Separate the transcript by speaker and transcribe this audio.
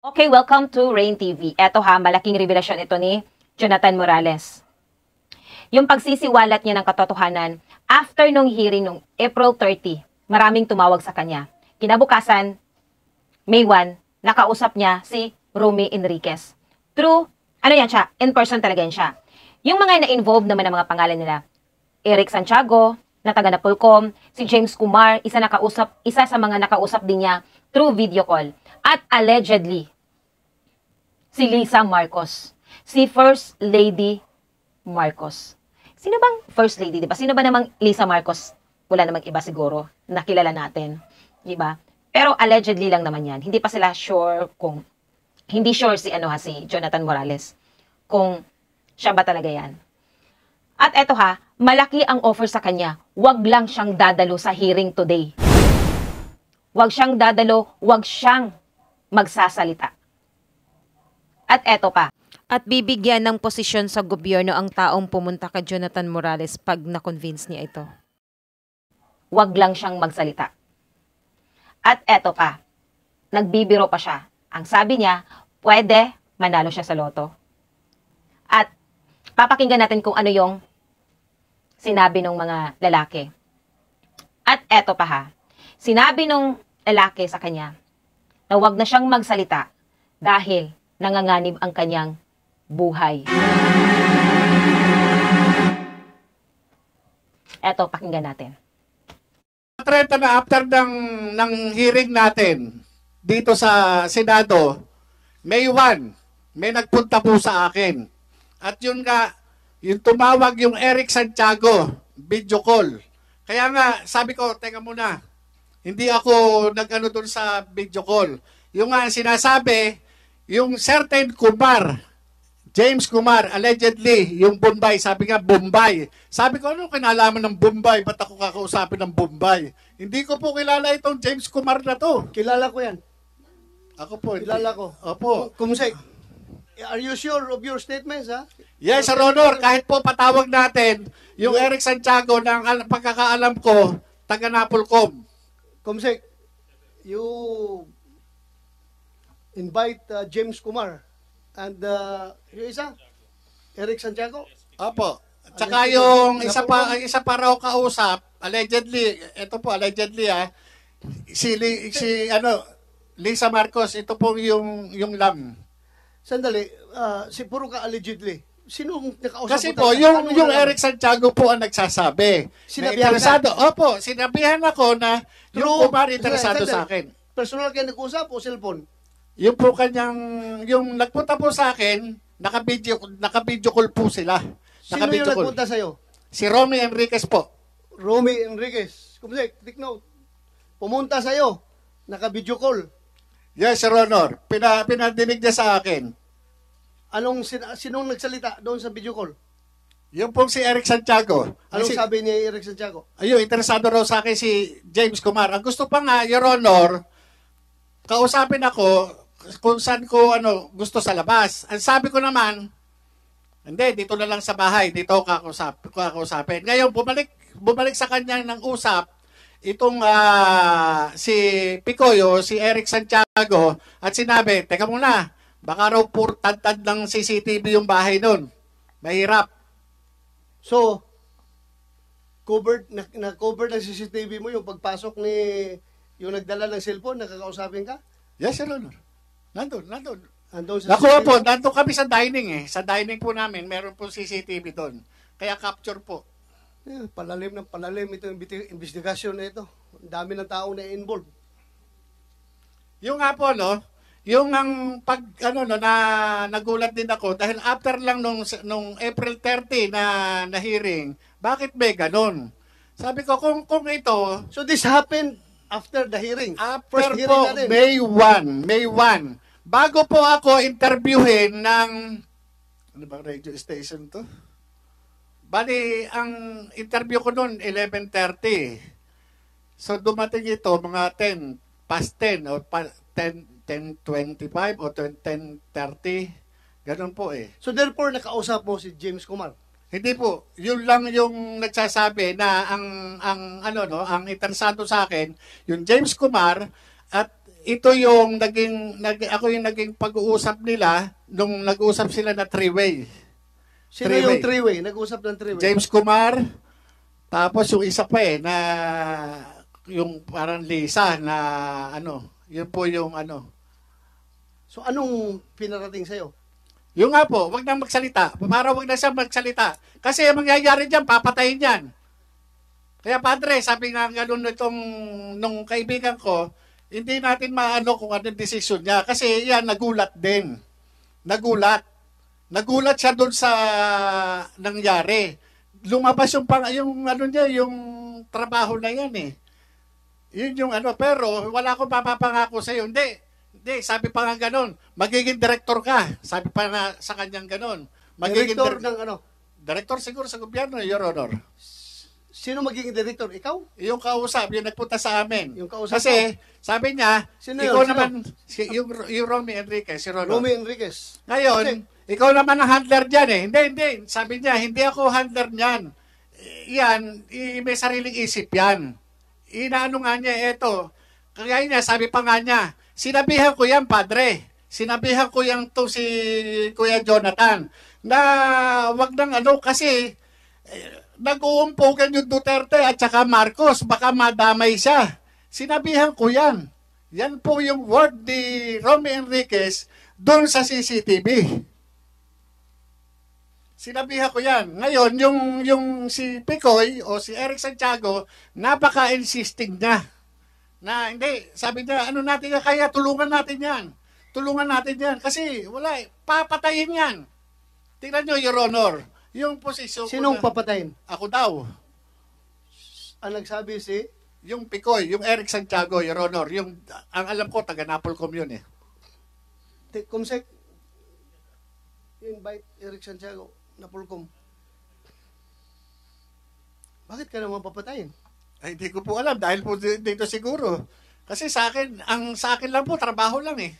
Speaker 1: Okay, welcome to Rain TV. Eto ha, malaking revelasyon ito ni Jonathan Morales. Yung pagsisiwalat niya ng katotohanan after nung hearing nung April 30, maraming tumawag sa kanya. Kinabukasan, May 1, nakausap niya si Romy Enriquez. True, ano yan siya? In person talaga yan siya. Yung mga na-involved naman ng mga pangalan nila, Eric Santiago, na taga Napolcom, si James Kumar, isa sa mga nakausap din niya through video call. At allegedly, si Lisa Marcos, si First Lady Marcos. Sino bang First Lady, di ba? Sino ba namang Lisa Marcos? Wala namang iba siguro, nakilala natin, di ba? Pero allegedly lang naman yan. Hindi pa sila sure kung, hindi sure si Jonathan Morales, kung siya ba talaga yan. At eto ha, malaki ang offer sa kanya. Wag lang siyang dadalo sa hearing today. Wag siyang dadalo, wag siyang magsasalita. At eto pa.
Speaker 2: At bibigyan ng posisyon sa gobyerno ang taong pumunta kay Jonathan Morales pag na-convince niya ito.
Speaker 1: Wag lang siyang magsalita. At eto pa. Nagbibiro pa siya. Ang sabi niya, pwede manalo siya sa loto. At papakinggan natin kung ano yung sinabi ng mga lalaki. At eto pa ha. Sinabi ng lalaki sa kanya na wag na siyang magsalita dahil nanganganib ang kanyang buhay. Eto, pakinggan natin.
Speaker 3: 30 na after ng hearing natin dito sa Senado, May 1, may nagpunta po sa akin. At yun nga, yung tumawag yung Eric Santiago, video call. Kaya nga, sabi ko, teka muna, hindi ako nag-ano dun sa video call. Yung nga sinasabi, yung certain Kumar, James Kumar, allegedly, yung Bombay, sabi nga Bombay. Sabi ko, ano kinalaman ng Bombay? Ba't ako kakausapin ng Bombay? Hindi ko po kilala itong James Kumar na to.
Speaker 4: Kilala ko yan.
Speaker 3: Ako po.
Speaker 4: Kilala ko.
Speaker 3: Opo.
Speaker 4: Kumusay, are you sure of your statements, ha?
Speaker 3: Yes, Sir Honor, kahit po patawag natin, yung Eric Santiago, ng pagkakaalam ko, taga Napolcom.
Speaker 4: Kumusay, you invite James Kumar and yung isa, Eric Santiago.
Speaker 3: Opo. Tsaka yung isa pa raw kausap, allegedly, ito po, allegedly Lisa Marcos, ito po yung lam.
Speaker 4: Sandali, si puro ka allegedly. Sinong nakausap
Speaker 3: Kasi
Speaker 4: mo
Speaker 3: po,
Speaker 4: talaga?
Speaker 3: yung Eric Santiago po ang nagsasabi.
Speaker 4: Sinabihan
Speaker 3: interesado. Opo, sinabihan ako na yung Kumar interesado sa akin.
Speaker 4: Personal kayo nag-usap o cellphone?
Speaker 3: Yung po yung nagpunta po sa akin, naka-video call po sila.
Speaker 4: Sino yung nagpunta sa'yo?
Speaker 3: Si Romy Enriquez po.
Speaker 4: Romy Enriquez. Kumusay, take note. Pumunta sa'yo, naka-video call.
Speaker 3: Yes, Sir Honor. Pinadinig niya sa akin.
Speaker 4: Sinong nagsalita doon sa video call?
Speaker 3: Yung pong si Eric Santiago.
Speaker 4: Anong sabi ni Eric Santiago?
Speaker 3: Ayun, interesado raw sa akin si James Kumar. Ang gusto pa nga, Your Honor, kausapin ako kung saan ko gusto sa labas. Ang sabi ko naman, hindi, dito na lang sa bahay. Dito ako kakausapin. Ngayon, bumalik sa kanya ng usap itong si Picoyo, si Eric Santiago, at sinabi, teka muna, baka raw tad ng CCTV yung bahay nun. Mahirap.
Speaker 4: So, na-cover ng CCTV mo yung pagpasok ni yung nagdala ng cellphone, nakakausapin ka?
Speaker 3: Yes, Sir Honor. Nandun.
Speaker 4: Andun sa
Speaker 3: Nakuha
Speaker 4: CCTV?
Speaker 3: po, nandun kami sa dining Sa dining po namin, meron po CCTV doon. Kaya capture po.
Speaker 4: Palalim ito yung investigasyon na ito. Ang dami ng tao na involved.
Speaker 3: Yung nga po, yung ang nagulat din ako dahil after lang nung April 30 na hearing, bakit may ganon? Sabi ko, kung ito,
Speaker 4: So this happened after the hearing?
Speaker 3: after
Speaker 4: First hearing
Speaker 3: po,
Speaker 4: natin.
Speaker 3: May 1. Bago po ako interviewin ng, ano ba radio station to? Bali, ang interview ko noon, 11:30. So dumating ito, mga 10, past 10, o 10:25 o 10:30. Ganun po eh.
Speaker 4: So therefore, nakausap mo si James Kumar?
Speaker 3: Hindi po, yun lang yung nagsasabi na ang interesado sa akin, yung James Kumar at ito yung ako yung naging pag-uusap nila nung nag-usap sila na three-way.
Speaker 4: Sino yung three-way? Nag-usap ng three-way?
Speaker 3: James Kumar, tapos yung isa pa na yung parang Lisa na yun po yung
Speaker 4: So, anong pinarating sa'yo?
Speaker 3: Yung nga po, wag na magsalita. Para wag na siya magsalita. Kasi ang mangyayari dyan, papatayin yan. Kaya padre, sabi nga ganun nung kaibigan ko, hindi natin maano kung anong desisyon niya. Kasi yan, nagulat din. Nagulat. Nagulat siya doon sa nangyari. Lumabas yung yung trabaho na yan eh. Yun yung pero wala akong papapangako sa'yo. Hindi, sabi pa nga ganun, magiging director ka. Sabi pa nga sa kanyang ganun. Magiging
Speaker 4: Director ng
Speaker 3: Director siguro sa gobyerno, Your Honor.
Speaker 4: Sino magiging director? Ikaw?
Speaker 3: Yung kausap, yung nagpunta sa amin.
Speaker 4: Yung kausap
Speaker 3: Kasi, sabi niya,
Speaker 4: Sino
Speaker 3: ikaw
Speaker 4: yun?
Speaker 3: naman, yung Romy Enriquez, si Rolo.
Speaker 4: Romy Enriquez.
Speaker 3: Ngayon, ikaw naman ang handler dyan eh. Hindi. Sabi niya, hindi ako handler niyan. Yan, may sariling isip yan. Inaano nga niya, eto. Kaya niya, sabi pa nga niya, sinabihan ko yan, padre. Sinabihan ko yan to si Kuya Jonathan. Na wag nang kasi nag-uumpugan yung Duterte at saka Marcos. Baka madamay siya. Sinabihan ko yan. Yan po yung word ni Romy Enriquez doon sa CCTV. Sinabihan ko yan. Ngayon, yung si Picoy o si Eric Santiago, napaka-insisting niya. Na hindi, sabi niya, natin yan, kaya tulungan natin yan. Tulungan natin yan. Kasi wala, papatayin yan. Tingnan nyo, Your Honor, yung posisyon
Speaker 4: Sinong
Speaker 3: ko
Speaker 4: papatayin?
Speaker 3: ako daw.
Speaker 4: Ang nagsabi si?
Speaker 3: Yung Picoy, yung Eric Santiago, Your Honor, ang alam ko, taga Napolcom yun eh.
Speaker 4: Kumsek, invite Eric Santiago, Napolcom. Bakit ka naman papatayin?
Speaker 3: Ay, hindi ko po alam dahil po dito siguro. Kasi sa akin lang po, trabaho lang eh.